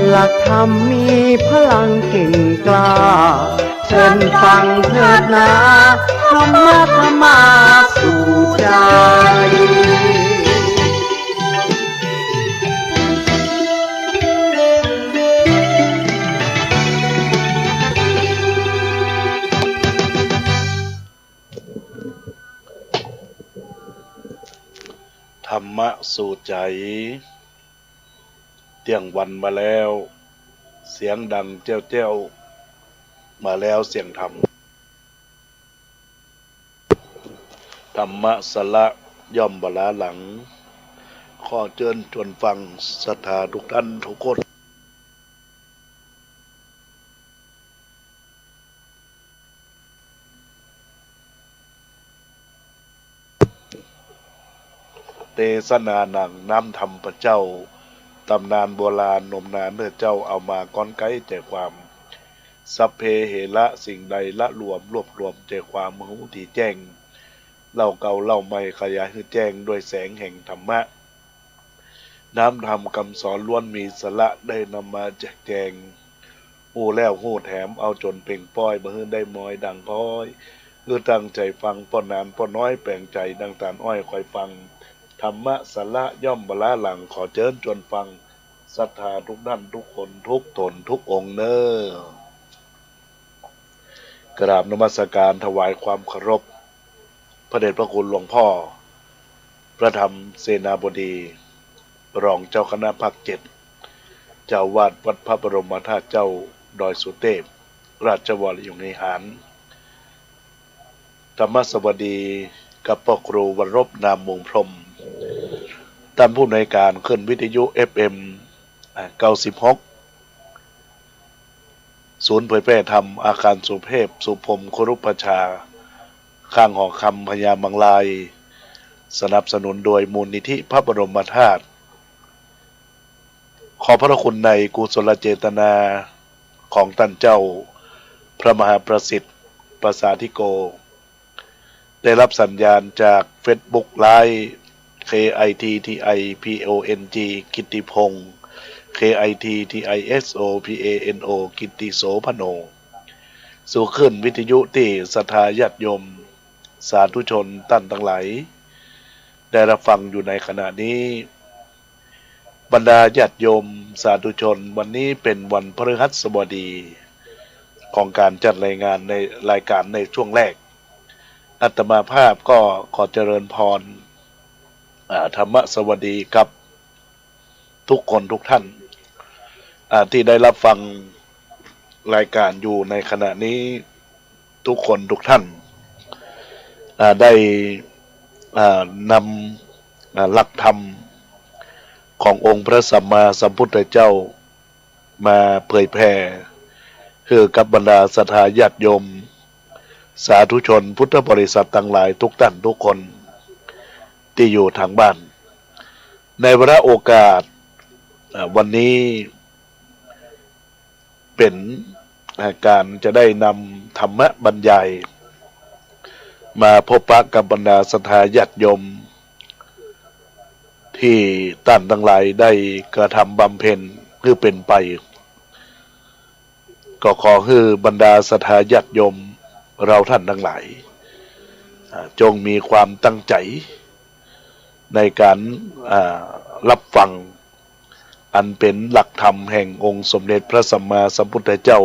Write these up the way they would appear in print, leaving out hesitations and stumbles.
หลักธรรมมีพลังเก่งกล้าเชิญฟังเถิดนาธรรมะธรรมาสู่ใจธรรมะสู่ใจเที่ยงวันมาแล้วเสียงดังเจ้าเจ้ามาแล้วเสียงธรรมธรรมะสละย่อมบลาหลังขอเชิญชวนฟังศรัทธาทุกท่านทุกคนเตสนาหนังน้ำธรรมพระเจ้าตำนานโบราณนมนานเนื้อเจ้าเอามาก้อนไกแต่ความสัพเพเหระสิ่งใดละรวมรวบรวมแต่ความมหูที่แจ้งเล่าเก่าเล่าใหม่ขยายให้แจ้งด้วยแสงแห่งธรรมะน้ำธรรมคำสอนล้วนมีสาระได้นำมาแจกแจงหูแล้วหูแถมเอาจนเป่งป้อยบ่ฮื้อได้มอยดังพ้อยคือตั้งใจฟังป้อนนานป้อนน้อยแปลงใจดังตาลอ้อยคอยฟังธรรมะสาระย่อมบลาหลังขอเชิญชวนฟังศรัทธาทุกท่านทุกคนทุกตนทุกองค์เนอกราบนมัสการถวายความเคารพพระเดชพระคุณหลวงพ่อพระธรรมเสนาบดีรองเจ้าคณะภาค7เจ้าวาดวัดพระบรมธาตุเจ้าดอยสุเทพราชวรยงหารธรรมสวัสดีกับพ่อครูวรบนามมงพรหมท่านผู้ในวยการขึ้นวิทยุ FM 96ศูนย์เผยแพร่ธรรมอาคารสุเทพสุพรมครุปชาข้างหอคำพญามังลายสนับสนุนโดยมูลนิธิพระบรมธาตุขอพระคุณในกุศลเจตนาของท่านเจ้าพระมหาประสิทธิ์ประสาธิโกได้รับสัญญาณจาก Facebook Live KITTIPONG กิตติพงศ์ KITTISOPANO กิตติโสพโนสู่ขึ้นวิทยุที่ศรัทธาญาติโยมสาธุชนท่านทั้งหลายได้รับฟังอยู่ในขณะนี้บรรดาญาติโยมสาธุชนวันนี้เป็นวันพฤหัสบดีของการจัดรายงานในรายการในช่วงแรกอาตมาภาพก็ขอเจริญพรธรรมสวัสดีกับทุกคนทุกท่านที่ได้รับฟังรายการอยู่ในขณะนี้ทุกคนทุกท่านได้นำหลักธรรมขององค์พระสัมมาสัมพุทธเจ้ามาเผยแผ่คือกับบรรดาศรัทธาญาติโยมสาธุชนพุทธบริษัททั้งหลายทุกท่านทุกคนที่อยู่ทางบ้านในวาระโอกาสวันนี้เป็นการจะได้นำธรรมะบรรยายมาพบปะกับบรรดาศรัทธาญาติโยมที่ท่านทั้งหลายได้กระทำบำเพ็ญคือเป็นไปก็ขอให้บรรดาศรัทธาญาติโยมเราท่านทั้งหลายจงมีความตั้งใจในการรับฟังอันเป็นหลักธรรมแห่งองค์สมเด็จพระสัมมาสัมพุทธเจ้า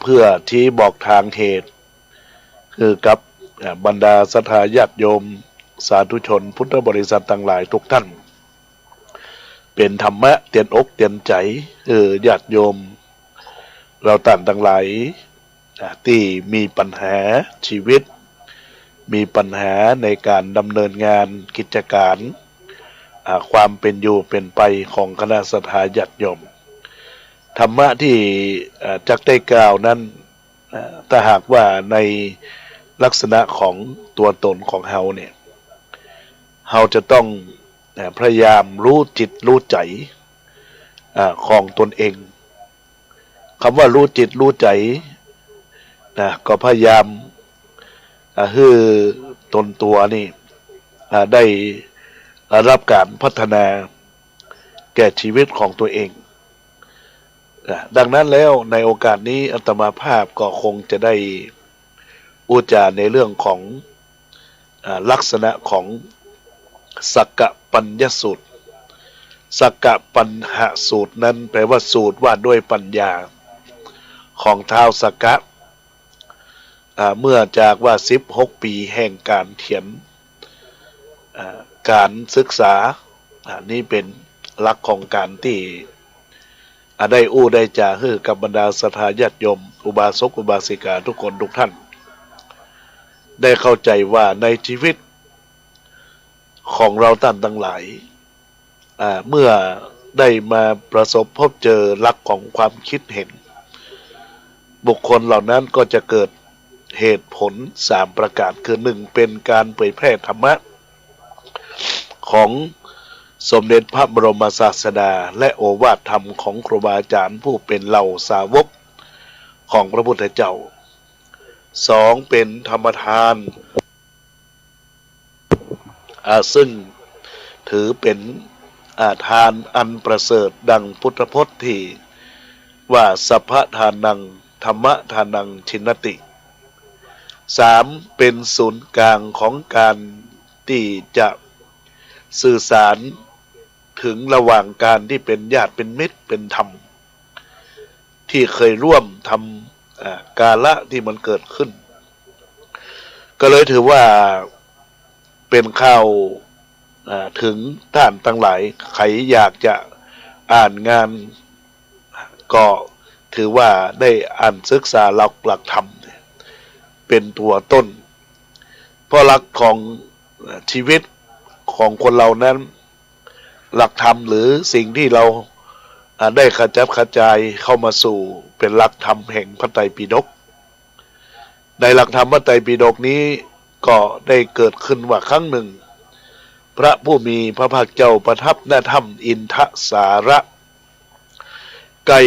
เพื่อที่บอกทางเหตุคือกับบรรดาศรัทธาญาติโยมสาธุชนพุทธบริษัททั้งหลายทุกท่านเป็นธรรมะเตียนอกเตียนใจญาติโยมเราท่านทั้งหลายที่มีปัญหาชีวิตมีปัญหาในการดำเนินงานกิจการความเป็นอยู่เป็นไปของคณะศรัทธาญาติโยมธรรมะที่จักได้กล่าวนั้นถ้าหากว่าในลักษณะของตัวตนของเฮาเนี่ยเฮาจะต้องพยายามรู้จิตรู้ใจของตนเองคำว่ารู้จิตรู้ใจก็พยายามให้ตนตัวนี่ได้รับการพัฒนาแก่ชีวิตของตัวเอง ดังนั้นแล้วในโอกาสนี้อาตมาภาพก็คงจะได้อุจาในเรื่องของลักษณะของสักกะปัญญสูตรสักกะปัญหะสูตรนั้นแปลว่าสูตรว่าด้วยปัญญาของท้าวสักกะเมื่อจากว่า16 ปีแห่งการเขียนการศึกษานี่เป็นหลักของการที่ได้อู้ได้จ่าฮือกับบรรดาศรัทธาญาติโยมอุบาสกอุบาสิกาทุกคนทุกท่านได้เข้าใจว่าในชีวิตของเราท่านทั้งหลายเมื่อได้มาประสบพบเจอหลักของความคิดเห็นบุคคลเหล่านั้นก็จะเกิดเหตุผล3 ประการคือ 1. เป็นการเผยแพร่ธรรมะของสมเด็จพระบรมศาสดาและโอวาทธรรมของครูบาอาจารย์ผู้เป็นเหล่าสาวกของพระพุทธเจ้า 2. เป็นธรรมทานซึ่งถือเป็นทานอันประเสริฐดังพุทธพจน์ที่ว่าสัพพทานังธรรมทานังชินติ 3. เป็นศูนย์กลางของการที่จะสื่อสารถึงระหว่างการที่เป็นญาติเป็นมิตรเป็นธรรมที่เคยร่วมทำกาละที่มันเกิดขึ้นก็เลยถือว่าเป็นข้าวถึงท่านทั้งหลายใครอยากจะอ่านงานก็ถือว่าได้อ่านศึกษาหลักธรรมเป็นตัวต้นเพราะหลักของชีวิตของคนเรานั้นหลักธรรมหรือสิ่งที่เราได้ขจัดขจายเข้ามาสู่เป็นหลักธรรมแห่งพระไตรปิฎกในหลักธรรมพระไตรปิฎกนี้ก็ได้เกิดขึ้นว่าครั้งหนึ่งพระผู้มีพระภาคเจ้าประทับณถ้ำอินทสาระไกล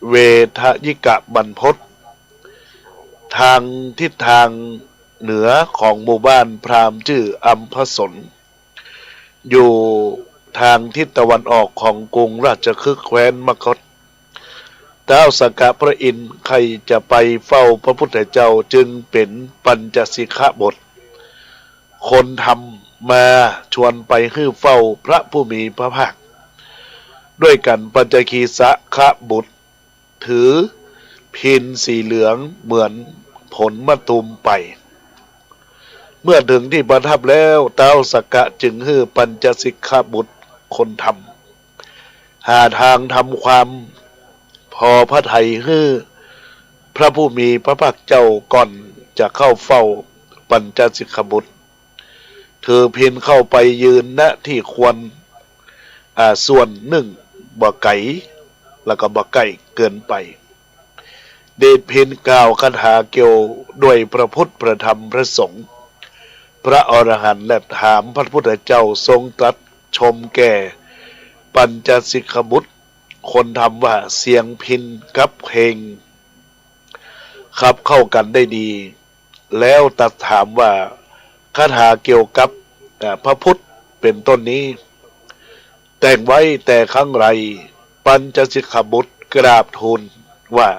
เวทยิกะบรรพตทางทิศทางเหนือของหมู่บ้านพราหมณ์ชื่ออัมพสนอยู่ทางทิศตะวันออกของกรุงราชคฤห์แคว้นมคธท้าวสักกะพระอินทร์ใครจะไปเฝ้าพระพุทธเจ้าจึงเป็นปัญจสิกขบทคนทำมาชวนไปฮื้อเฝ้าพระผู้มีพระภาคด้วยกันปัญจคีสะขบุตรถือพินสีเหลืองเหมือนผลมะตูมไปเมื่อถึงที่ประทับแล้วท้าวสักกะจึงฮื้อปัญจสิกขบุตรคนทำหาทางทำความพอพระทัยฮื้อพระผู้มีพระภาคเจ้าก่อนจะเข้าเฝ้าปัญจสิกขบุตรถือพินเข้าไปยืนณที่ควรส่วนหนึ่งบ่ไก่แล้วก็บ่ไก่เกินไปเดชพินกล่าวคาถาเกี่ยวด้วยพระพุทธพระธรรมพระสงฆ์พระอรหันต์และถามพระพุทธเจ้าทรงตรัสชมแก่ปัญจสิกขบุตรคนทำว่าเสียงพินกับเพลงขับเข้ากันได้ดีแล้วตรัสถามว่าคาถาเกี่ยวกับพระพุทธเป็นต้นนี้แต่งไว้แต่ครั้งไรปัญจสิกขบุตรกราบทูลว่า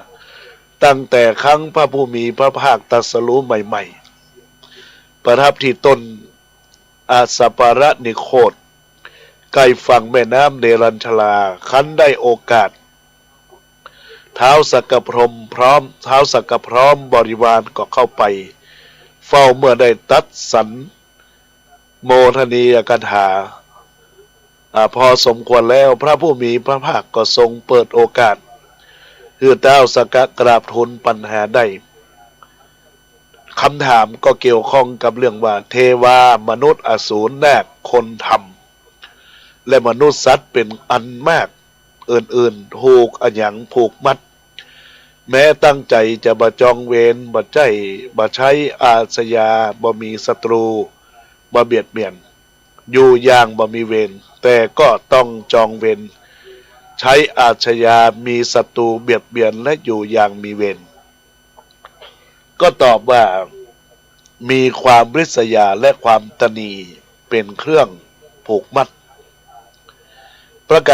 ตั้งแต่ครั้งพระผู้มีพระภาคตรัสรู้ใหม่ๆประทับที่ต้นอาสปารนิโคตใกล้ฝั่งแม่น้ำเนรัญชลาคันได้โอกาสท้าวสักกะพรหมพร้อมท้าวสักกะพร้อมบริวารก็เข้าไปเฝ้าเมื่อได้ตัดสันโมทนียกถาพอสมควรแล้วพระผู้มีพระภาคก็ทรงเปิดโอกาสคือท้าวสักกะกราบทูลปัญหาได้คำถามก็เกี่ยวข้องกับเรื่องว่าเทวามนุษย์อสูรนาคคนธรรมและมนุษย์สัตว์เป็นอันมากอื่นๆถูกอันหยังผูกมัดแม้ตั้งใจจะบจองเวรบ่ใจบ่ใช้อาสยาบ่มีศัตรูบ่เบียดเบียนอยู่อย่างบ่มีเวรแต่ก็ต้องจองเวรใช้อาชญามีศัตรูเบียดเบียนและอยู่อย่างมีเวรก็ตอบว่ามีความริษยาและความตณีเป็นเครื่องผูกมัด ประก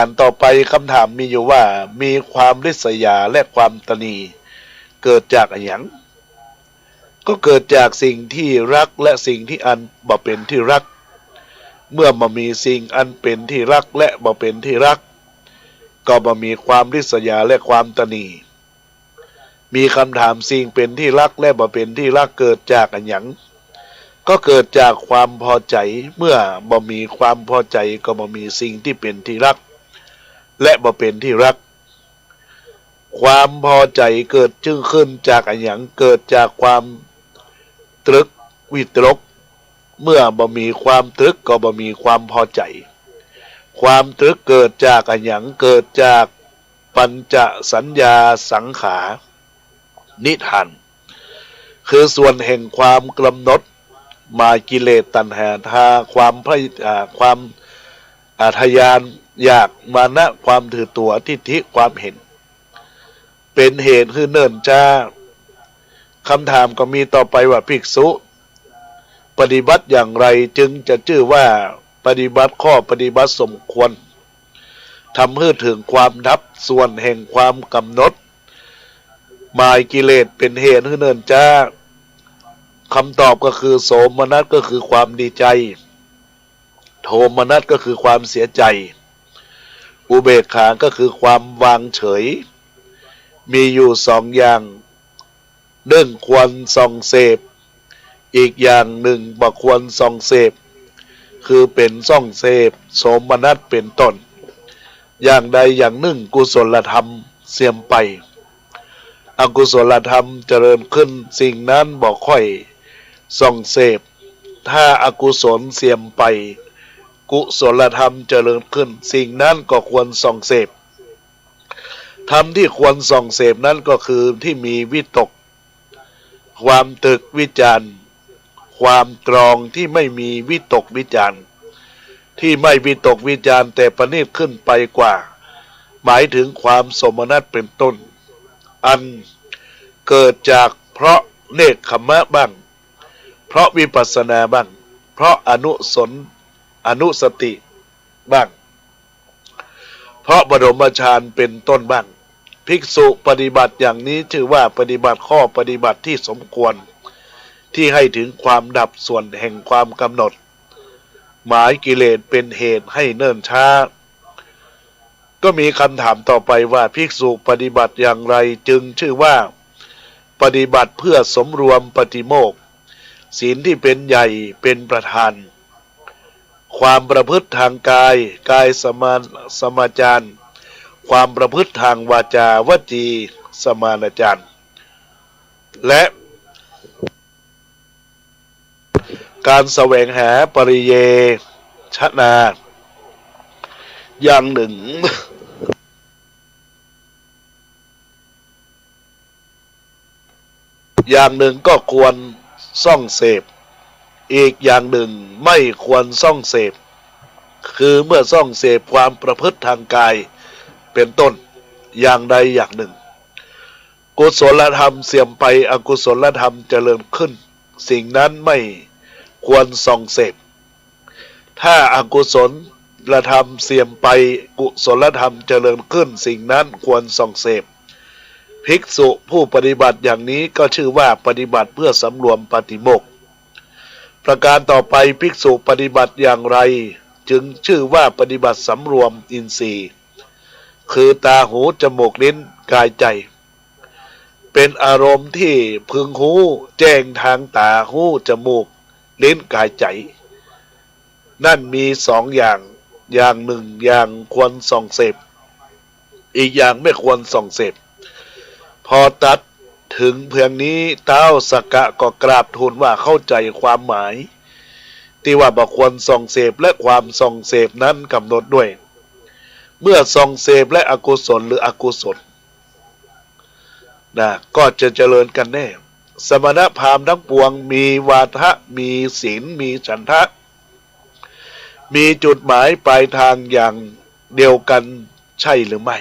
ารต่อไปคำถามมีอยู่ว่ามีความริษยาและความตณีเกิดจากอะไรอย่างก็เกิดจากสิ่งที่รักและสิ่งที่อันบ่เป็นที่รักเมื่อมามีสิ่งอันเป็นที่รักและบ่เป็นที่รักก็บ่มีความริษยาและความตณีมีคำถามสิ่งเป็นที่รักและบ่เป็นที่รักเกิดจากอะไรอย่างก็เกิดจากความพอใจเมื่อบ่มีความพอใจก็บ่มีสิ่งที่เป็นที่รักและบ่เป็นที่รักความพอใจเกิดจึงขึ้นจากอะไรอย่างเกิดจากความตรึกวิตรกเมื่อบ่มีความตรึกก็บ่มีความพอใจความตรึกเกิดจากอะไรอย่างเกิดจากปัญจสัญญาสังขารนิทานคือส่วนแห่งความกำหนดมากิเลสตัณหาทาความทะยานอยากมานะความถือตัวทิฏฐิความเห็นเป็นเหตุคือเนิ่นช้าคำถามก็มีต่อไปว่าภิกษุปฏิบัติอย่างไรจึงจะชื่อว่าปฏิบัติข้อปฏิบัติสมควรทำให้ถึงความดับส่วนแห่งความกำหนดหมายกิเลสเป็นเหตุให้เนิ่นช้าคำตอบก็คือโสมนัสก็คือความดีใจโทมนัสก็คือความเสียใจอุเบกขาก็คือความวางเฉยมีอยู่สองอย่างหนึ่งควรส่องเสพอีกอย่างหนึ่งบ่ควรส่องเสพคือเป็นส่องเสพโสมนัสเป็นต้นอย่างใดอย่างหนึ่งกุศลธรรมเสื่อมไปอกุศลธรรมเจริญขึ้นสิ่งนั้นบ่ค่อยส่องเสพถ้าอากุศลเสื่อมไปกุศลธรรมเจริญขึ้นสิ่งนั้นก็ควรส่องเสพธรรมที่ควรส่องเสพนั้นก็คือที่มีวิตกความตรึกวิจารณ์ความตรองที่ไม่มีวิตกวิจารณ์ที่ไม่วิตกวิจารณ์แต่ประณีตขึ้นไปกว่าหมายถึงความสมนัตเป็นต้นอันเกิดจากเพราะเนกขมะบ้างเพราะวิปัสสนาบ้างเพราะอนุสติบ้างเพราะบรมฌานเป็นต้นบ้างภิกษุปฏิบัติอย่างนี้ชื่อว่าปฏิบัติข้อปฏิบัติที่สมควรที่ให้ถึงความดับส่วนแห่งความกำหนดหมายกิเลสเป็นเหตุให้เนิ่นช้าก็มีคำถามต่อไปว่าภิกษุปฏิบัติอย่างไรจึงชื่อว่าปฏิบัติเพื่อสมรวมปฏิโมกข์ศีลที่เป็นใหญ่เป็นประธานความประพฤติทางกายสมาจารความประพฤติทางวาจาวจีสมานาจารและการแสวงหาปริเยชนาอย่างหนึ่ง อย่างหนึ่งก็ควรส่องเสพอีกอย่างหนึ่งไม่ควรส่องเสพคือเมื่อส่องเสพความประพฤติทางกายเป็นต้นอย่างใดอย่างหนึ่งกุศลธรรมเสื่อมไปอกุศลธรรมเจริญขึ้นสิ่งนั้นไม่ควรส่องเสพถ้าอกุศลธรรมเสื่อมไปกุศลธรรมเจริญขึ้นสิ่งนั้นควรส่องเสพภิกษุผู้ปฏิบัติอย่างนี้ก็ชื่อว่าปฏิบัติเพื่อสำรวมปฏิโมกข์ประการต่อไปภิกษุปฏิบัติอย่างไรจึงชื่อว่าปฏิบัติสำรวมอินทรีย์คือตาหูจมูกลิ้นกายใจเป็นอารมณ์ที่พึงหูแจ้งทางตาหูจมูกลิ้นกายใจนั่นมีสองอย่างอย่างหนึ่งอย่างควรส่องเสพอีกอย่างไม่ควรส่องเสพพอตัดถึงเพียงนี้เท้าสักกะก็กราบทูลว่าเข้าใจความหมายที่ว่าบ่ควรส่องเสพและความส่องเสพนั้นกำหนดด้วยเมื่อส่องเสพและอกุศลหรืออกุศลก็จะเจริญกันแน่สมณพราหมณ์ทั้งปวงมีวาทะมีศีลมีฉันทะมีจุดหมายปลายทางอย่างเดียวกันใช่หรือไม่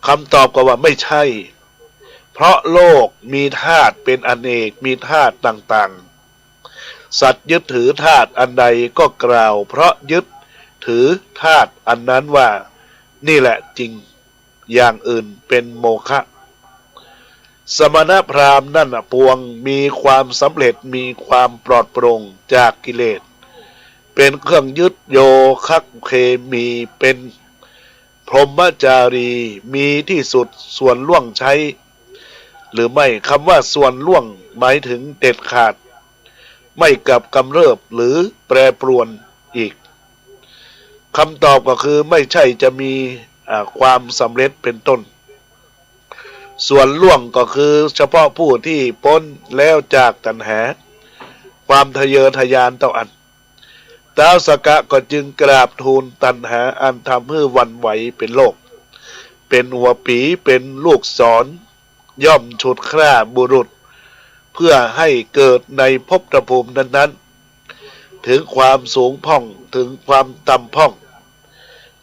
คำตอบก็ว่าไม่ใช่เพราะโลกมีธาตุเป็นอเนกมีธาตุต่างๆสัตว์ยึดถือธาตุอันใดก็กล่าวเพราะยึด ถือธาตุอันนั้นว่านี่แหละจริงอย่างอื่นเป็นโมฆะสมณพราหมณ์นั่นปวงมีความสำเร็จมีความปลอดโปร่งจากกิเลสเป็นเครื่องยึดโยคะเคมีเป็นพรหมจารีมีที่สุดส่วนล่วงใช้หรือไม่คำว่าส่วนล่วงหมายถึงเด็ดขาดไม่กับกำเริบหรือแปรปรวนอีกคำตอบก็คือไม่ใช่จะมีความสำเร็จเป็นต้นส่วนล่วงก็คือเฉพาะผู้ที่พ้นแล้วจากตัณหาความทะเยอทะยานต่ออันท้าวสักกะก็จึงกราบทูลตัณหาอันทำให้หวั่นไหวเป็นโลกเป็นหัวปีเป็นลูกศรย่อมฉุดคร่าบุรุษเพื่อให้เกิดในภพภูมินั้นๆถึงความสูงพ่องถึงความต่ำพ่อง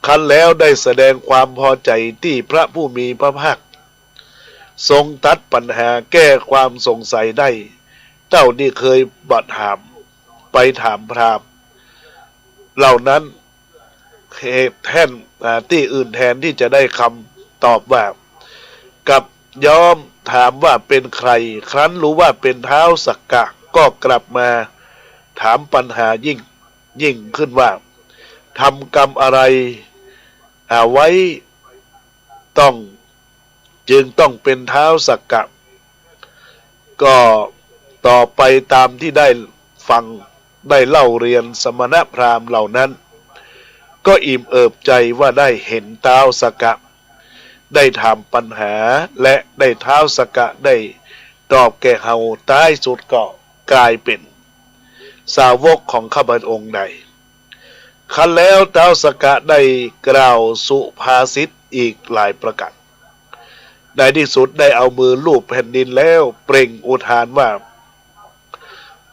คันแล้วได้แสดงความพอใจที่พระผู้มีพระภาคทรงตัดปัญหาแก้ความสงสัยได้เจ้านี่เคยบัดถามไปถามพราหมณ์เหล่านั้นแทนที่อื่นแทนที่จะได้คำตอบว่ากับย้อมถามว่าเป็นใครครั้นรู้ว่าเป็นท้าวสักกะก็กลับมาถามปัญหายิ่งขึ้นว่าทำกรรมอะไรไว้จึงต้องเป็นท้าวสักกะก็ต่อไปตามที่ได้ฟังได้เล่าเรียนสมณพราหมณ์เหล่านั้นก็อิ่มเอิบใจว่าได้เห็นท้าวสักกะได้ถามปัญหาและได้ท้าวสักกะได้ตอบแก่เฮาท้ายสุดก็กลายเป็นสาวกของข้าพเจ้าองค์ใดคันแล้วท้าวสักกะได้กล่าวสุภาษิตอีกหลายประการในที่สุดได้เอามือลูบแผ่นดินแล้วเปล่งอุทานว่า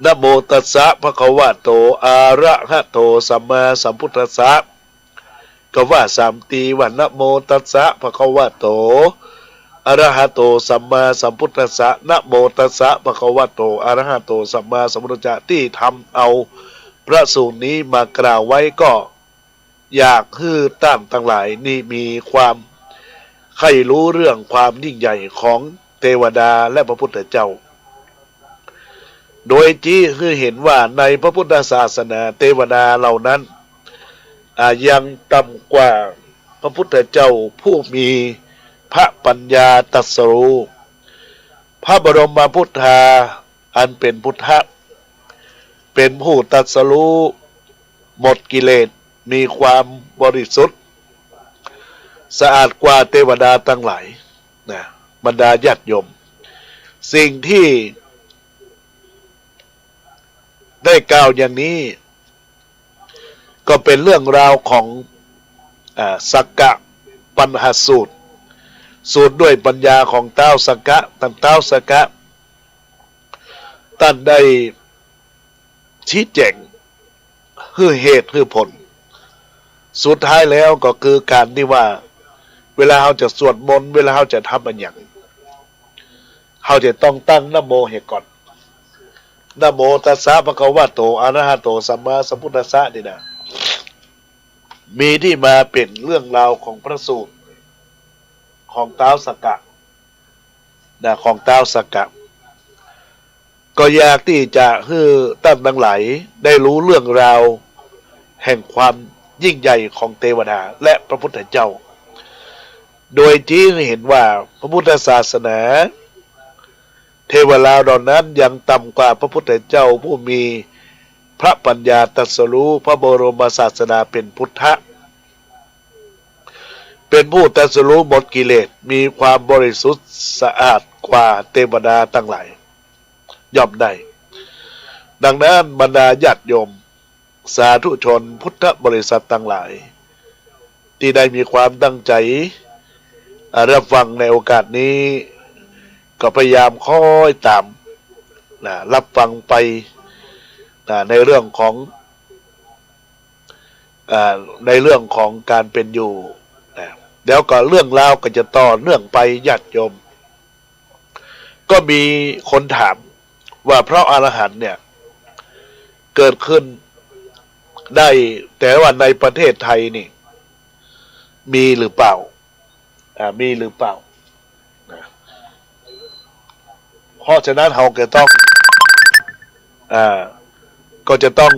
นะโมตัสสะภะคะวะโตอะระหะโตสัมมาสัมพุทธัสสะก็ว่าสามตีว่านะโมตัสสะภะคะวะโตอะระหะโตสัมมาสัมพุทธัสสะนะโมตัสสะภะคะวะโตอะระหะโตสัมมาสัมพุทธัสสะที่ทำเอาพระสูตรนี้มากล่าวไว้ก็อยากให้ท่านทั้งหลายนี่มีความใครรู้เรื่องความยิ่งใหญ่ของเทวดาและพระพุทธเจ้าโดยที่คือเห็นว่าในพระพุทธศาสนาเทวดาเหล่านั้นยังต่ำกว่าพระพุทธเจ้าผู้มีพระปัญญาตรัสรู้พระบรมพุทธาอันเป็นพุทธะเป็นผู้ตรัสรู้หมดกิเลสมีความบริสุทธิ์สะอาดกว่าเทวดาทั้งหลายนะบรรดาญาติโยมสิ่งที่ได้กล่าวอย่างนี้ก็เป็นเรื่องราวของสักกะปัญหาสูตรด้วยปัญญาของท้าวสักกะท้าวสักกะท่านได้ชี้แจงคือเหตุคือผลสุดท้ายแล้วก็คือการที่ว่าเวลาเราจะสวดมนต์เวลาเราจะทำอะไรอย่างเราจะต้องตั้งนะโมให้ก่อนนะโมตัสสะภะคะวะโตอะระหะโตสัมมาสัมพุทธัสสะนี่นะมีที่มาเป็นเรื่องราวของพระสูตรของท้าวสักกะนะของท้าวสักกะก็อยากที่จะให้ท่านทั้งหลายได้รู้เรื่องราวแห่งความยิ่งใหญ่ของเทวดาและพระพุทธเจ้าโดยที่เห็นว่าพระพุทธศาสนาเทวดาเหล่านั้นยังต่ำกว่าพระพุทธเจ้าผู้มีพระปัญญาตรัสรู้พระบรมศาสดาเป็นพุทธะเป็นผู้ตรัสรู้หมดกิเลสมีความบริสุทธิ์สะอาดกว่าเทวดาทั้งหลายย่อมได้ดังนั้นบรรดาญาติโยมสาธุชนพุทธบริษัททั้งหลายที่ได้มีความตั้งใจรับฟังในโอกาสนี้ก็พยายามคอยตามรับฟังไปในเรื่องของการเป็นอยู่แล้วก็เรื่องราวก็จะต่อเนื่องไปญาติโยมก็มีคนถามว่าเพราะอรหันต์เนี่ยเกิดขึ้น ได้แต่ว่าในประเทศไทยนี่มีหรือเปล่ามีหรือเปล่านะเพราะฉะนั้นเราก็ต้องก็จะต้อง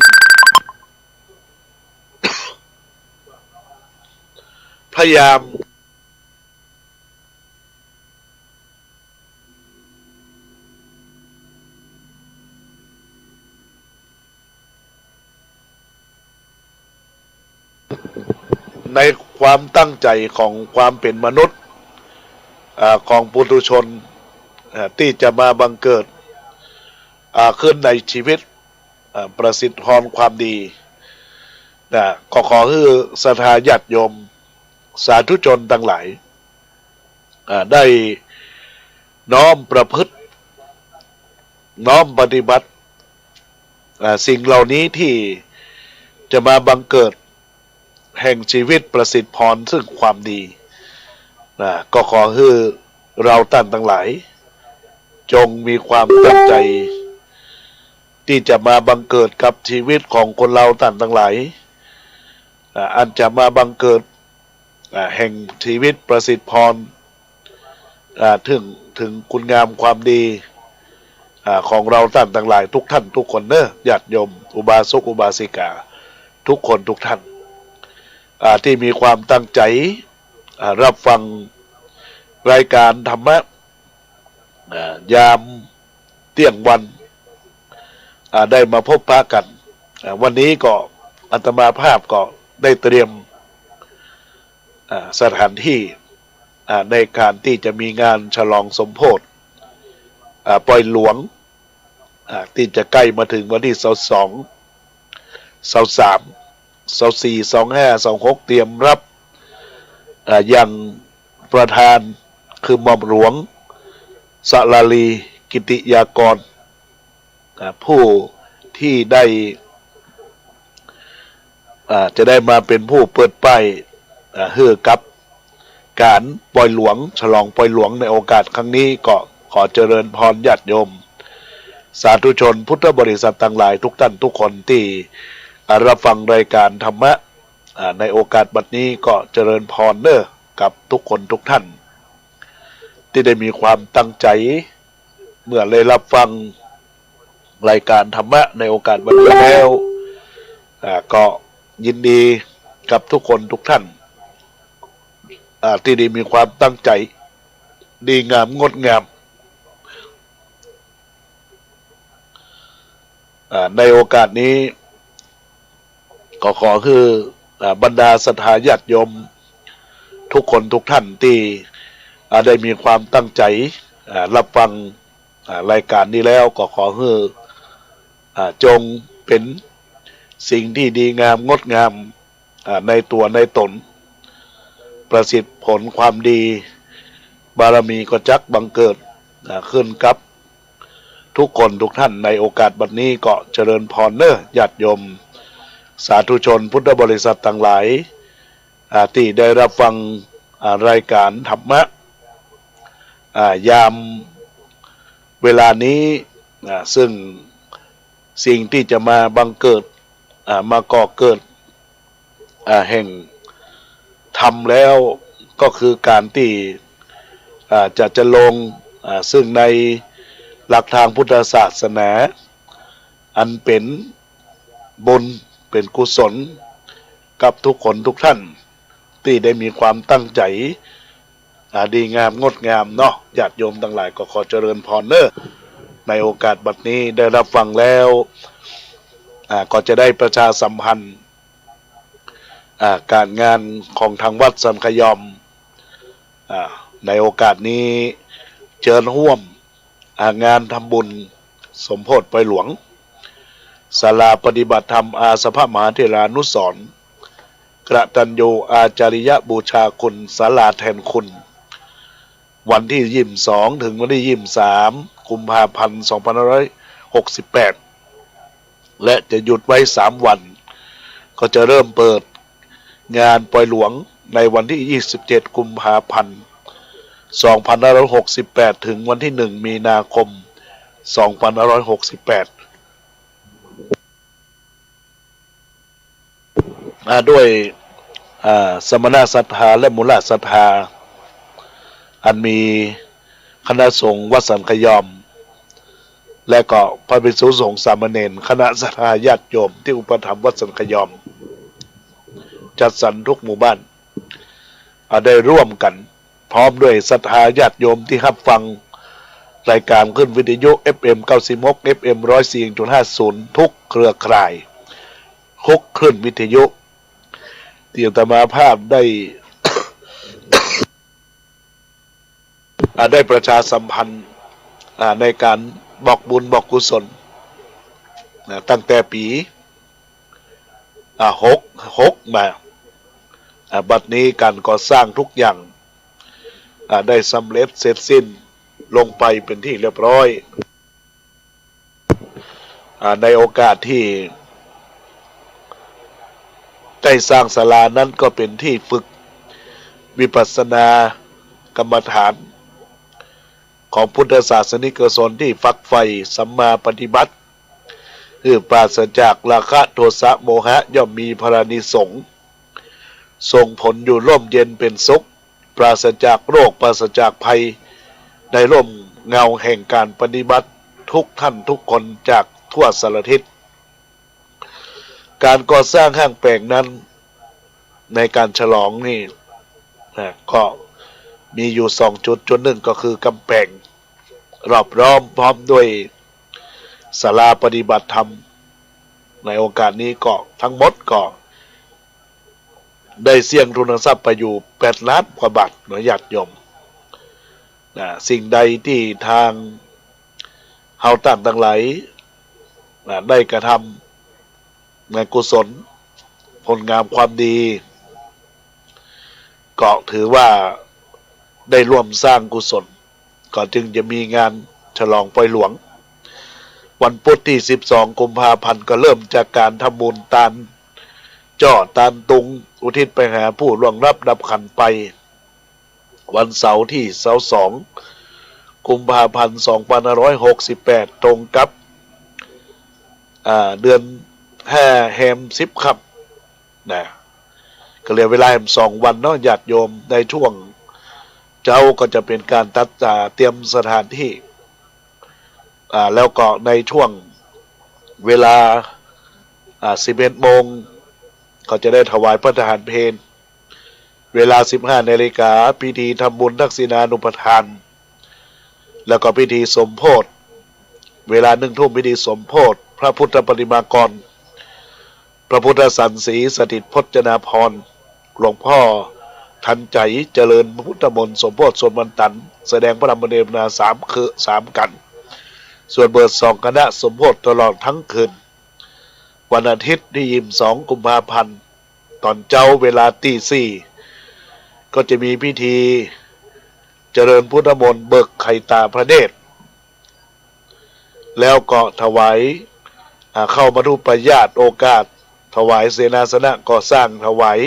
พยายามในความตั้งใจของความเป็นมนุษย์ของปุถุชนที่จะมาบังเกิดขึ้นในชีวิตประสิทธิพรความดีนะก็ขอให้ศรัทธาญาติโยมสาธุชนทั้งหลายได้น้อมประพฤติน้อมปฏิบัติสิ่งเหล่านี้ที่จะมาบังเกิดแห่งชีวิตประสิทธิพรซึ่งความดีนะก็ขอให้เราท่านทั้งหลายจงมีความตั้งใจที่จะมาบังเกิดกับชีวิตของคนเราท่านทั้งหลายอันจะมาบังเกิดแห่งชีวิตประสิทธิพรถึงคุณงามความดีของเราท่านทั้งหลายทุกท่านทุกคนเนอะญาติโยมอุบาสกอุบาสิกาทุกคนทุกท่านที่มีความตั้งใจรับฟังรายการธรรมะยามเที่ยงวันได้มาพบปะกันวันนี้ก็อาตมาภาพก็ได้เตรียมสถานที่ในการที่จะมีงานฉลองสมโภชปล่อยหลวงที่จะใกล้มาถึงวันที่22 23 24 25 26เตรียมรับยังประธานคือหม่อมหลวงสลาลีกิติยากรผู้ที่ได้จะได้มาเป็นผู้เปิดป้ายเฮือกับการปล่อยหลวงฉลองปล่อยหลวงในโอกาสครั้งนี้ก็ขอเจริญพรญาติโยมสาธุชนพุทธบริษัททั้งหลายทุกท่านทุกคนที่รับฟังรายการธรรมะในโอกาสบัดนี้ก็เจริญพรเนอะกับทุกคนทุกท่านที่ได้มีความตั้งใจเมื่อได้รับฟังรายการธรรมะในโอกาสบัดนี้แล้วก็ยินดีกับทุกคนทุกท่านที่ได้มีความตั้งใจดีงามงดงามในโอกาสนี้ก็ขอคือบรรดาศรัทธาญาติโยมทุกคนทุกท่านที่ได้มีความตั้งใจรับฟังรายการนี้แล้วก็ขอให้จงเป็นสิ่งที่ดีงามงดงามในตัวในตนประสิทธิผลความดีบารมีก็จักบังเกิดขึ้นกับทุกคนทุกท่านในโอกาสบัดนี้ก็เจริญพรเนอะญาติโยมสาธุชนพุทธบริษัทต่างหลายที่ได้รับฟังรายการธรรมะยามเวลานี้ซึ่งสิ่งที่จะมาบังเกิดมาก่อเกิดแห่งธรรมแล้วก็คือการที่จะลงซึ่งในหลักทางพุทธศาสนาอันเป็นบุญเป็นกุศลกับทุกคนทุกท่านที่ได้มีความตั้งใจดีงามงดงามเนาะญาติโยมทั้งหลายก็ขอเจริญพรเนอะในโอกาสบัดนี้ได้รับฟังแล้วก็จะได้ประชาสัมพันธ์การงานของทางวัดสันขยอมในโอกาสนี้เชิญร่วมงานทำบุญสมโภชปล่อยหลวงศาลาปฏิบัติธรรมอาสภมหาเถรานุสรณ์กตัญญูอาจาริยบูชาคุณศาลาแทนคุณวันที่22ถึงวันที่23กุมภาพันธ์2568และจะหยุดไว้3วันก็จะเริ่มเปิดงานปล่อยหลวงในวันที่27กุมภาพันธ์2568ถึงวันที่1มีนาคม2568 ด้วยสมณศรัทธาและมูลศรัทธาอันมีคณะสงฆ์วัดสันขยอมและก็พระภิกษุสงฆ์สามเณรคณะศรัทธาญาติโยมที่อุปถัมภ์วัดสันขยอมจัดสรรทุกหมู่บ้านได้ร่วมกันพร้อมด้วยศรัทธาญาติโยมที่รับฟังรายการขึ้นวิทยุ FM 96 FM 104.50 ทุกเครือข่ายทุกคลื่นวิทยุที่อาตมาภาพได้ ได้ประชาสัมพันธ์ในการบอกบุญบอกกุศลตั้งแต่ปี66มาบัดนี้การก่อสร้างทุกอย่างได้สำเร็จเสร็จสิ้นลงไปเป็นที่เรียบร้อยในโอกาสที่ได้สร้างศาลานั้นก็เป็นที่ฝึกวิปัสสนากรรมฐานของพุทธศาสนิกชนที่ฝักใฝ่สัมมาปฏิบัติคือปราศจากราคะโทสะโมหะย่อมมีพลานิสงส์ส่งผลอยู่ร่มเย็นเป็นสุขปราศจากโรคปราศจากภัยในร่มเงาแห่งการปฏิบัติทุกท่านทุกคนจากทั่วสารทิศการก่อสร้างห้างแปลงนั้นในการฉลองนี่ก็มีอยู่2 จุดจุดหนึ่งก็คือกำแพงรอบล้อมพร้อมด้วยศาลาปฏิบัติธรรมในโอกาสนี้ก็ทั้งหมดก็ได้เสี่ยงทุนทรัพย์ไปอยู่8 ล้านกว่าบาทหน่วยญาติโยมสิ่งใดที่ทางเฮาต่างทั้งหลายได้กระทำในกุศลผลงามความดีก็ถือว่าได้ร่วมสร้างกุศลก็จึงจะมีงานฉลองปล่อยหลวงวันพุธที่12 กุมภาพันธ์ก็เริ่มจากการทำบุญตานจ่อตานตุงอุทิศไปหาผู้ล่วงลับดับขันไปวันเสาร์ที่22 กุมภาพันธ์ 2568 ตรงกับเดือน5 แฮม 10 ค่ำนะก็เหลือเวลา2 วันเนาะญาติโยมในช่วงเจ้าก็จะเป็นการตัดเตรียมสถานที่แล้วก็ในช่วงเวลา11 โมงก็จะได้ถวายพระทหารเพลเวลา 15 นาฬิกาพิธีทำบุญทักษิณานุปทานแล้วก็พิธีสมโภชเวลา 1 ทุ่มพิธีสมโภชพระพุทธปฏิมากรพระพุทธสันสีสถิตพจนาภรณ์หลวงพ่อทันใจเจริญพุทธมนต์สมโภชสวดมนต์ตันแสดงพระธรรมเทศนา3 กันส่วนเบิด2 คณะสมโภชตลอดทั้งคืนวันอาทิตย์ที่22 กุมภาพันธ์ตอนเจ้าเวลาตี 4ก็จะมีพิธีเจริญพุทธมนต์เบิกไข่ตาพระเนตรแล้วก็ถวายเข้ามาทุปญาตโอกาสถวายเสนาสนะก่อสร้างถวาย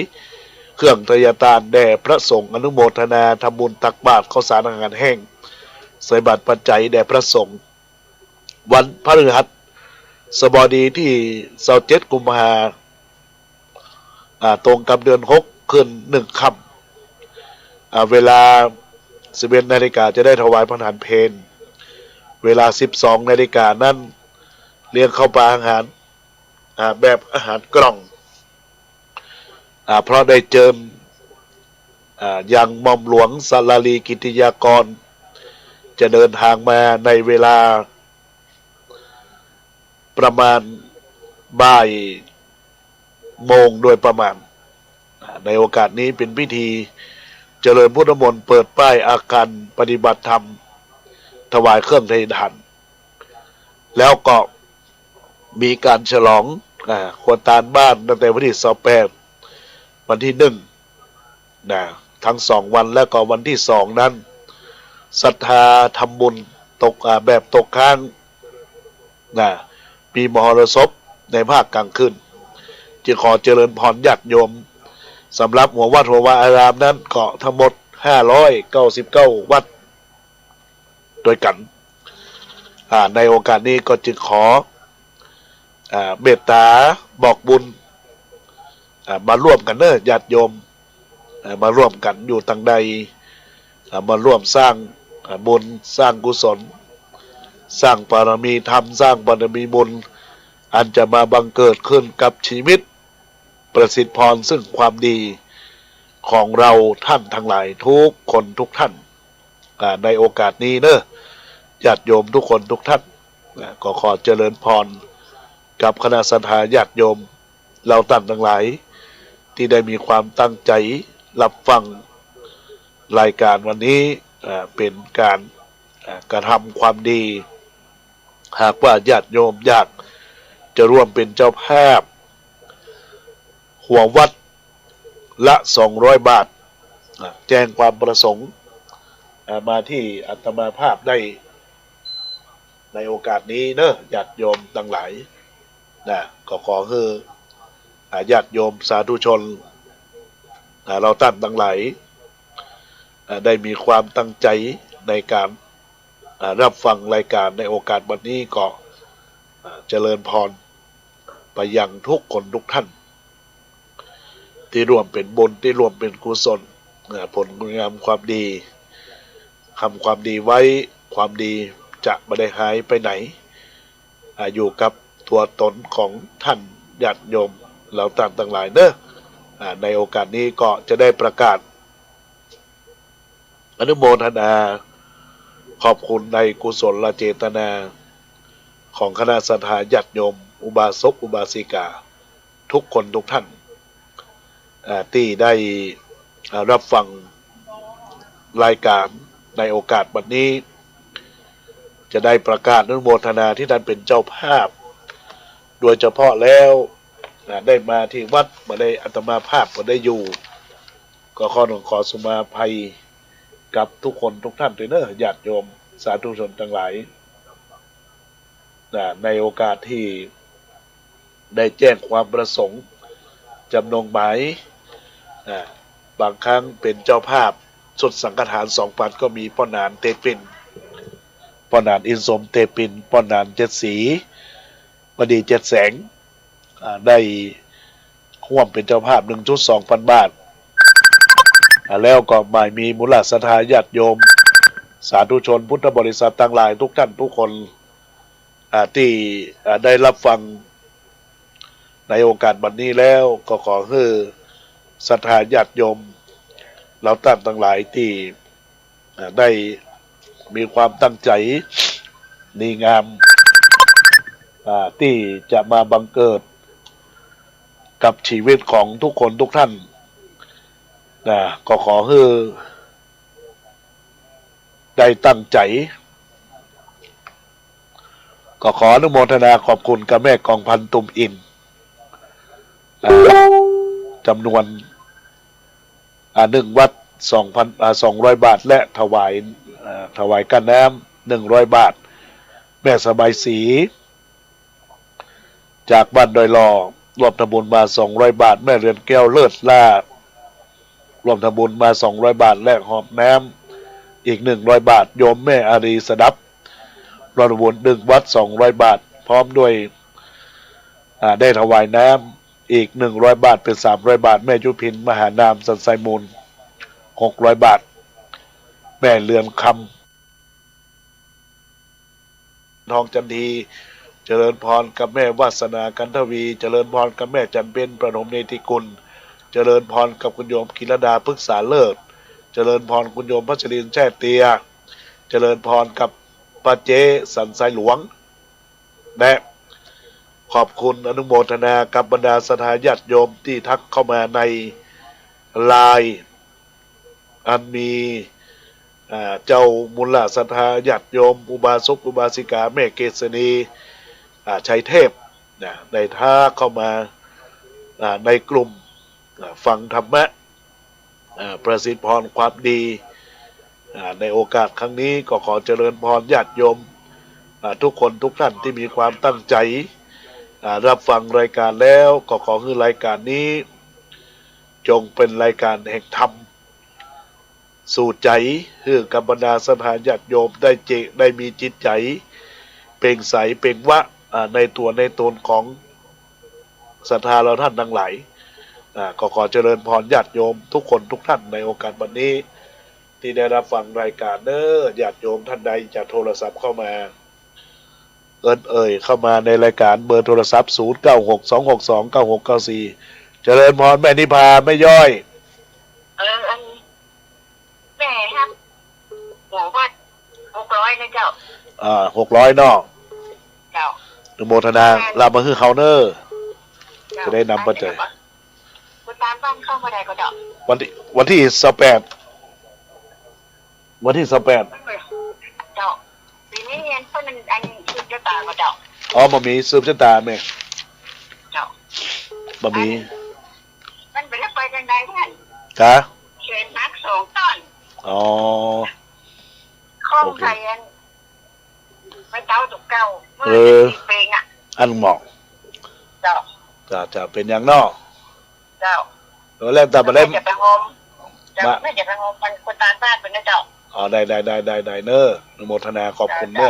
เครื่องทยทานแด่พระสงฆ์อนุโมทนาทำบุญตักบาตรข้าวสารอาหารแห้งใส่บาตรปัจจัยแด่พระสงฆ์วันพฤหัสบดีที่27 กุมภาตรงกับเดือน6ขึ้น1 ค่ำเวลา 11 นาฬิกาจะได้ถวายพระทหารเพลเวลา 12 นาฬิกานั้นเลี้ยงข้าวปลาอาหารแบบอาหารกล่องเพราะได้เจิมยังหม่อมหลวงสาราลีกิติยากรจะเดินทางมาในเวลาประมาณบ่ายโมงโดยประมาณในโอกาสนี้เป็นพิธีเจริญพุทธมนต์เปิดป้ายอาการปฏิบัติธรรมถวายเครื่องไทยทานแล้วก็มีการฉลองขวัญตาลบ้านตั้งแต่วันที่28 วันที่1ทั้ง2 วันแล้วก็วันที่2นั้นศรัทธาทำบุญตกแบบตกค้างปีมหรสพในภาคกลางคืนจึงขอเจริญพรญาติโยมสำหรับหัววัดหัววาอารามนั้นก็ทั้งหมด599 วัดโดยกันในโอกาสนี้ก็จึงขอเมตตาบอกบุญ มาร่วมกันเนอะญาติโยมมาร่วมกันอยู่ตั้งใดมาร่วมสร้างบุญสร้างกุศลสร้างบารมีธรรมสร้างบารมีบุญอันจะมาบังเกิดขึ้นกับชีวิตประสิทธิพรซึ่งความดีของเราท่านทั้งหลายทุกคนทุกท่านในโอกาสนี้เนอะญาติโยมทุกคนทุกท่านก็ขอเจริญพรกับคณะสัตยาญาติโยมเราท่านทั้งหลายที่ได้มีความตั้งใจรับฟังรายการวันนี้เป็นการกระทำความดี หากว่าญาติโยมอยากจะร่วมเป็นเจ้าภาพหัววัดละ200 บาทแจ้งความประสงค์มาที่อาตมาภาพได้ในโอกาสนี้เนอะญาติโยมทั้งหลายก็ขอให้ญาติโยมสาธุชนเราท่านทั้งหลายได้มีความตั้งใจในการรับฟังรายการในโอกาสวันนี้ก็เจริญพรไปยังทุกคนทุกท่านที่ร่วมเป็นบุญที่ร่วมเป็นกุศลผลงามความดีทำความดีไว้ความดีจะไม่ได้หายไปไหนอยู่กับตัวตนของท่านญาติโยมเราต่างทั้งหลายเนอะในโอกาสนี้ก็จะได้ประกาศอนุโมทนาขอบคุณในกุศลเจตนาของคณะสัตยาญาติโยมอุบาสกอุบาสิกาทุกคนทุกท่านที่ได้รับฟังรายการในโอกาสวันนี้จะได้ประกาศอนุโมทนาที่ท่านเป็นเจ้าภาพโดยเฉพาะแล้วได้มาที่วัดมาได้อาตมาภาพมาได้อยู่ก็ขอสุมาภัยกับทุกคนทุกท่านด้วยเนอะญาติโยมสาธุชนทั้งหลายในโอกาสที่ได้แจ้งความประสงค์จำนงหมายบางครั้งเป็นเจ้าภาพสุดสังฆทาน2,000ก็มีป้อนานเตปินป้อนานอินสมเตปินป้อนานเจ็ดสีบดีเจ็ดแสงได้ร่วมเป็นเจ้าภาพ1 ชุด 2,000 บาทแล้วก็หมายมีมูลศรัทธาญาติโยมสาธุชนพุทธบริษัททั้งหลายทุกท่านทุกคนที่ได้รับฟังในโอกาสบัดนี้แล้วก็ขอให้ศรัทธาญาติโยมเราท่านทั้งหลายที่ได้มีความตั้งใจดีงามที่จะมาบังเกิดกับชีวิตของทุกคนทุกท่านก็ขอให้ได้ตั้งใจก็ขออนุโมทนาขอบคุณกับแม่กองพันตุ่มอินจำนวน1 วัด 200 บาทและถวายกันน้ำ100 บาทแม่สบายศรีจากบ้านดอยลอรวมทำบุญมา200 บาทแม่เรือนแก้วเลิศล่ารวมทำบุญมา200 บาทและหอบน้ำอีก100 บาทโยมแม่อารีสดับรวมทำบุญ1 วัด200 บาทพร้อมด้วยได้ถวายน้ำอีก100 บาทเป็น300 บาทแม่ยุพินมหานามสันไซมูล600 บาทแม่เรือนคำทองจันทีเจริญพรกับแม่วาสนากันทวีเจริญพรกับแม่จันเป็นประนมเนติกุลเจริญพรกับคุณโยมกิรดาพฤกษาเลิศเจริญพรคุณโยมพัชรินแช่เตียเจริญพรกับป้าเจสันไซหลวงและขอบคุณอนุโมทนากับบรรดาศรัทธาญาติโยมที่ทักเข้ามาในไลน์อันมีเจ้ามูลศรัทธาญาติโยมอุบาสกอุบาสิกาแม่เกษณีชัยเทพได้ทักเข้ามาในกลุ่มฟังธรรมะประสิทธิพรความดีในโอกาสครั้งนี้ก็ขอเจริญพรญาติโยมทุกคนทุกท่านที่มีความตั้งใจรับฟังรายการแล้วก็ขอให้รายการนี้จงเป็นรายการแห่งธรรมสู่ใจให้กับบรรดาศรัทธาญาติโยมได้มีจิตใจเปล่งใสเปล่งวะในตัวในตนของศรัทธาเราท่านทั้งหลาย ก็ขอเจริญพรญาติโยมทุกคนทุกท่านในโอกาสวันนี้ ที่ได้รับฟังรายการญาติโยมท่านใดจะโทรศัพท์เข้ามาเข้ามาในรายการเบอร์โทรศัพท์0962629694เจริญพรแม่นิพาแม่ย่อยอันแม่ครับหัววัด600นะเจ้า600นอกเจ้าอนุโมทนาลามาคือเขาเนอร์จะได้นำปัจจัยคุณตามบ้านเข้ามาได้ก็เจ้าวันที่18วันที่18เจ้าปีนี้เรียนเพิ่นอันสืบชะตาก็เจ้าบ่มีสืบชะตาแม่เจ้าบ่มีมันไปแล้วไปจังได๋ท่านกะเชิญนัก2ต้นข้องไทยไปเต้าตุกเก่าเมื่อ10ปีอ่ะอันหมอกเจ้าจะเป็นอย่างนอกเจ้าแล้วแต่บ่ได้จะไปงมไม่จะไปงมมันคนตามบ้านเป็นนะเจ้าได้เนออนุโมทนาขอบคุณเนอ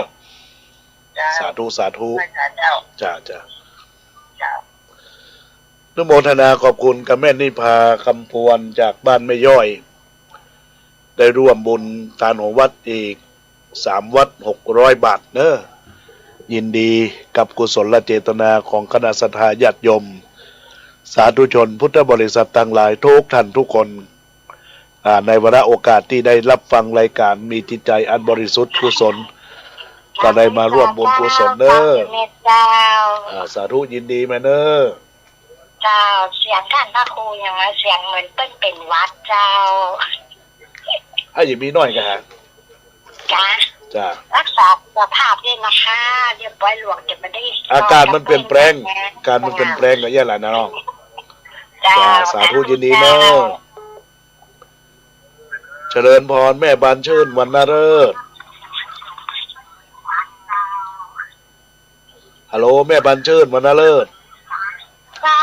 สาธุจ้าอนุโมทนาขอบคุณกับแม่นิพาคำพวนจากบ้านแม่ย่อยได้ร่วมบุญทานของวัดอีก3 วัด600 บาทเนอยินดีกับกุศลเจตนาของคณะศรัทธาญาติโยมสาธุชนพุทธบริษัททั้งหลายทุกท่านทุกคนในวาระโอกาสที่ได้รับฟังรายการมีจิตใจอันบริสุทธิ์กุศลก็ได้มาร่วมบุญกุศลเนอสาธุยินดีแม่เนอเจ้าเสียงท่านพระครูอย่างไรเสียงเหมือนเป็นวัดเจ้าอย่ามีน้อยกันฮะจ้ารักษาสุขภาพด้วยนะคะเรียบร้อยหลวงจะไม่ได้อาการมันเปลี่ยนแปลงการมันเปลี่ยนแปลงอะไรอย่างไรนะน้องจ้าสาธุยินดีเนอเจริญพรแม่บานชื่นวรรณฤกษ์ฮัลโหลแม่บานชื่นวรรณฤกษ์เจ้า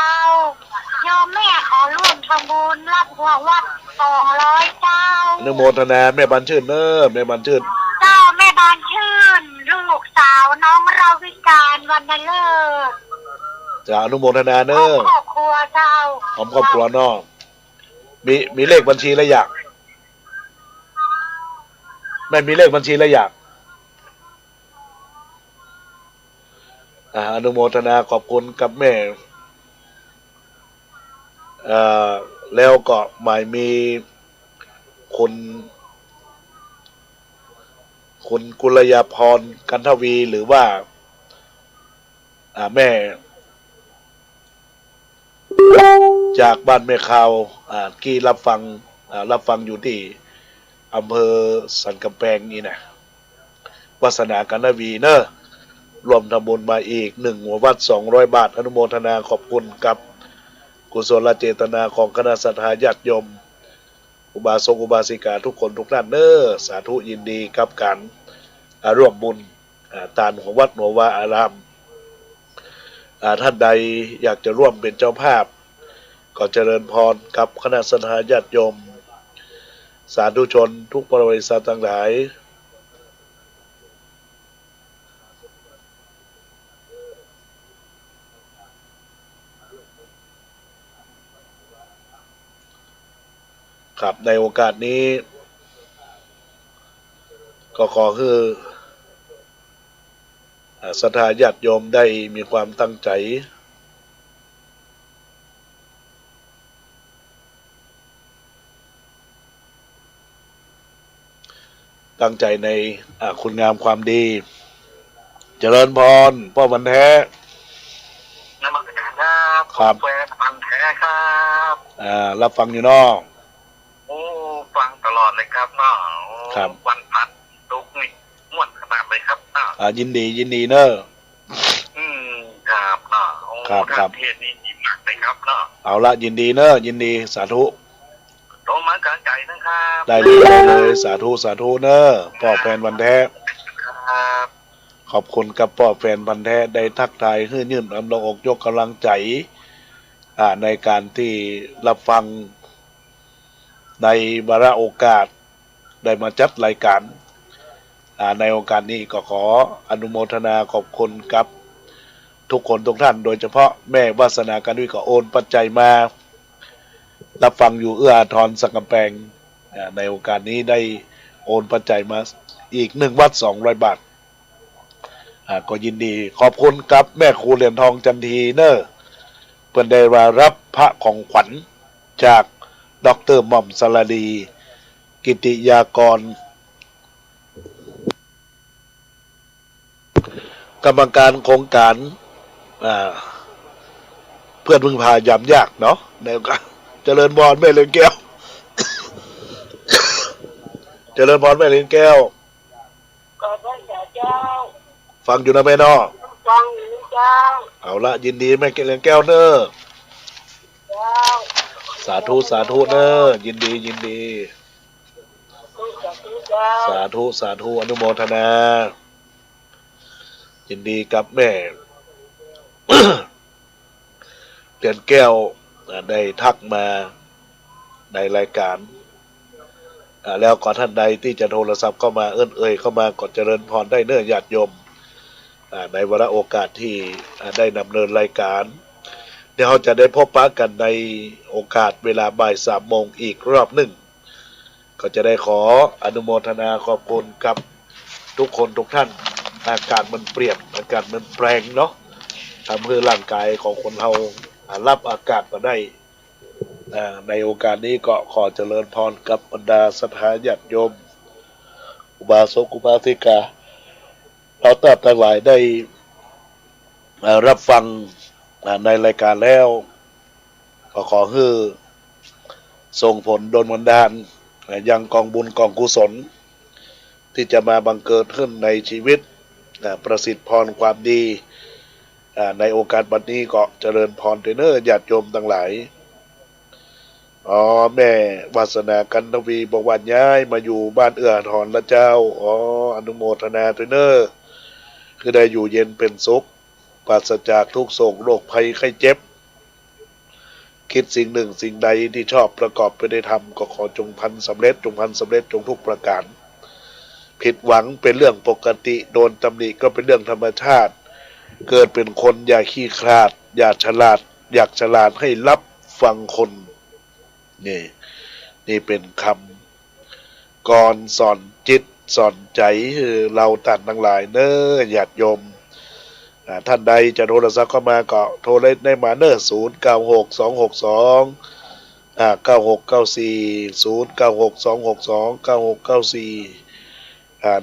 โยมแม่ขอร่วมทำบุญรับหัววัด200เจ้าอนุโมทนาแม่บานชื่นเนอแม่บานชื่นเจ้าแม่บานชื่นลูกสาวน้องเราวิการวรรณฤกษ์จ้าอนุโมทนาเนอครอบครัวเจ้าครอบครัวน้องมีเลขบัญชีละอย่างแม่มีเลขบัญชีละอย่างอนุโมทนาขอบคุณกับแม่แล้วก็หมายมีคุณกุลยาพรกันทวีหรือว่าแม่จากบ้านแม่ขาวที่รับฟังอยู่ที่อำเภอสันกำแพงนี่นะวาสนากันทวีเนอะรวมทำบุญมาอีก1 หัววัด200 บาทอนุโมทนาขอบคุณกับกุศลเจตนาของคณะศรัทธาญาติโยมอุบาสกอุบาสิกาทุกคนทุกท่านเนอสาธุยินดีกับการร่วมบุญทานของวัดหัววาอารามท่านใดอยากจะร่วมเป็นเจ้าภาพก็เจริญพรกับคณะศรัทธาญาติโยมสาธุชนทุกบริษัททั้งหลายครับในโอกาสนี้ก็ขอคือศรัทธาญาติโยมได้มีความตั้งใจในคุณงามความดีเจริญพรพ่อวันแท้นมัสการครับแฟนพันแท้ครับรับฟังอยู่นอกฟังตลอดเลยครับเนาะวันพัดตุกนี่ม่วนขนาดเลยครับยินดีเนอะครับเนาะครับเทศนี้ยิ้มหนักเลยครับเนาะเอาละยินดีเนอะยินดีสาธุโตมากลางใจนะครับได้เลยสาธุเนอะพ่อแฟนพันแท้ครับขอบคุณกับพ่อแฟนพันแท้ได้ทักทายให้ยื่นอำลงอกยกกำลังใจในการที่รับฟังในวาระโอกาสได้มาจัดรายการในโอกาสนี้ก็ขออนุโมทนาขอบคุณกับทุกคนทุกท่านโดยเฉพาะแม่วาสนาการวิก็โอนปัจจัยมา รับฟังอยู่เอื้ออาทรสักกำแพงในโอกาสนี้ได้โอนปัจจัยมาอีก1 วัตต์ 200 บาทก็ยินดีขอบคุณครับแม่ครูเหรียญทองจันทีเนอร์เพื่อนได้มารับพระของขวัญจากดร.หม่อมสลาดีกิติยากรกรรมการโครงการเพื่อนพึ่งพายามยากเนาะในโอกาสเจริญพรแม่เลี้ยงแก้ว เจริญพรแม่เลี้ยงแก้วก็ได้เจ้าฟังอยู่นะแม่นอฟังอยู่เจ้าเอาละยินดีแม่เลี้ยงแก้วเนอเจ้าสาธุสาธุเนอยินดียินดีสาธุสาธุอนุโมทนายินดีกับแม่ เลี้ยงแก้วได้ทักมาในรายการแล้วก่อนท่านใดที่จะโทรศัพท์เข้ามาเอ่ยเข้ามากดเจริญพรได้เนื้อญาติโยมในวาระโอกาสที่ได้ดำเนินรายการเดี๋ยวเราจะได้พบปะกันในโอกาสเวลาบ่าย3 โมงอีกรอบหนึ่งก็จะได้ขออนุโมทนาขอบคุณกับทุกคนทุกท่านอากาศมันเปลี่ยนอากาศมันแปลงเนาะทำให้ร่างกายของคนเรารับอากาศมาได้ในโอกาสนี้ก็ขอเจริญพรกับบรรดาศรัทธาญาติโยมอุบาสกอุบาสิกาเราตัดทั้งหลายได้รับฟังในรายการแล้วก็ขอให้ส่งผลโดนบันดาลยังกองบุญกองกุศลที่จะมาบังเกิดขึ้นในชีวิตประสิทธิ์พรความดีในโอกาสบัดนี้ก็เจริญพรเทเนอร์ญาติโยมทั้งหลายแม่วาสนากันทวีบอกว่าย้ายมาอยู่บ้านเอื้ออาทรละเจ้าอนุโมทนาเทเนอร์คือได้อยู่เย็นเป็นสุขปราศจากทุกโศกโรคภัยไข้เจ็บคิดสิ่งหนึ่งสิ่งใดที่ชอบประกอบไปได้ทำก็ขอจงพันสำเร็จจงพันสำเร็จจงทุกประการผิดหวังเป็นเรื่องปกติโดนตำหนิก็เป็นเรื่องธรรมชาติเกิดเป็นคนอย่าขี้คลาดอย่าฉลาดอยากฉลาดให้รับฟังคนนี่เป็นคำกรสอนจิตสอนใจเราท่านทั้งหลายเนอญาติโยมท่านใดจะโทรศัพท์เข้ามาก็โทรได้มาเนอ0962629694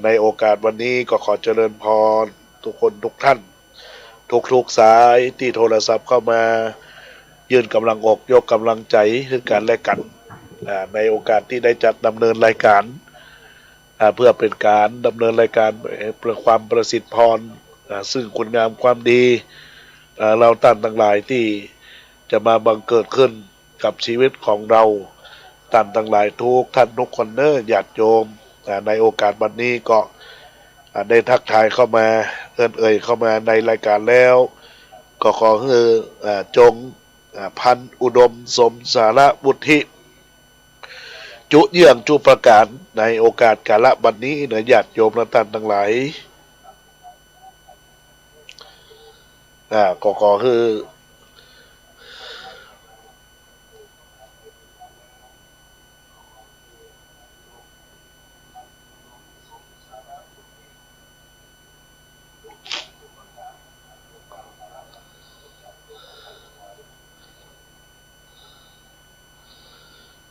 ในโอกาสวันนี้ก็ขอเจริญพรทุกคนทุกท่านทุกสายที่โทรศัพท์เข้ามายื่นกำลังอกยกกำลังใจคือกันและกันในโอกาสที่ได้จัดดำเนินรายการเพื่อเป็นการดำเนินรายการเพื่อความประสิทธิ์พรซึ่งคุณงามความดีเราท่านทั้งหลายที่จะมาบังเกิดขึ้นกับชีวิตของเราท่านทั้งหลายทุกท่านทุกคนเนอญาติโยมในโอกาสวันนี้ก็ได้ทักทายเข้ามาเอ่ยเข้ามาในรายการแล้วก็ขอให้จงพันอุดมสมสารบุธิจุเยื่องจุประการในโอกาสกาละบัดนี้เนญาติโยมและท่านทั้งหลายก็ขอให้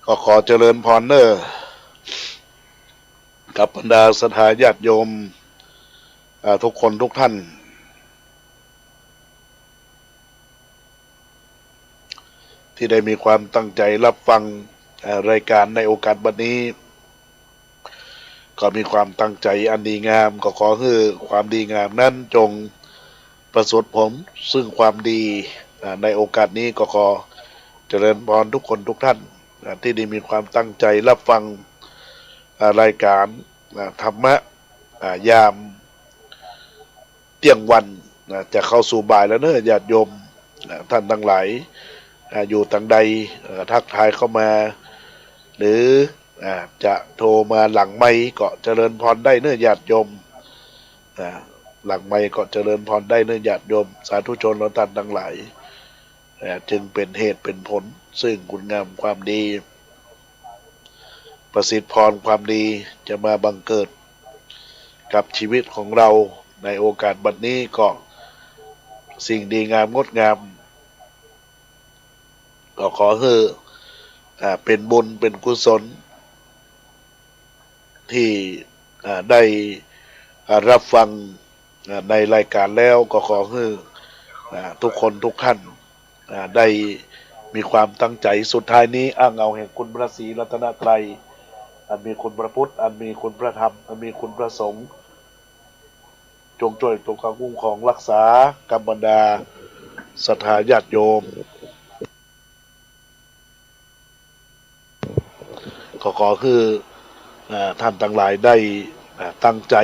ก็ขอเจริญพรเนอร์กับบรรดาศรัทธาญาติโยมทุกคนทุกท่านที่ได้มีความตั้งใจรับฟังรายการในโอกาสบัดนี้ก็มีความตั้งใจอันดีงามก็ขอให้ความดีงามนั้นจงประสบผลซึ่งความดีในโอกาสนี้ก็ขอเจริญพรทุกคนทุกท่านที่ได้มีความตั้งใจรับฟังรายการธรรมะยามเที่ยงวันจะเข้าสู่บ่ายแล้วเนอะญาติโยมท่านทั้งหลายอยู่ทางใดทักทายเข้ามาหรือจะโทรมาหลังไมค์ก็เจริญพรได้เนอะญาติโยมหลังไมค์ก็เจริญพรได้เนอะญาติโยมสาธุชนเราท่านทั้งหลาย จึงเป็นเหตุเป็นผลซึ่งคุณงามความดี ประสิทธิพรความดีจะมาบังเกิดกับชีวิตของเราในโอกาสบัดนี้ก็สิ่งดีงามงดงามก็ขอให้เป็นบุญเป็นกุศลที่ได้รับฟังในรายการแล้วก็ขอให้ทุกคนทุกท่านได้มีความตั้งใจสุดท้ายนี้อ้างเอาแห่งคุณพระศรีรัตนตรัยอันมีคุณพระพุทธอันมีคุณพระธรรมอันมีคุณพระสงฆ์จงช่วยปกป้องคุ้มครองรักษากรรมบรรดาศรัทธาญาติโยมขอคือท่านทั้งหลายได้ตั้งใจ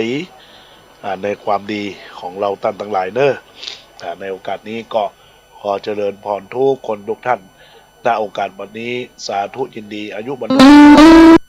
ในความดีของเราท่านทั้งหลายเนอะในโอกาสนี้ก็ขอเจริญพรทุกคนทุกท่านณโอกาสวันนี้สาธุยินดีอายุบัน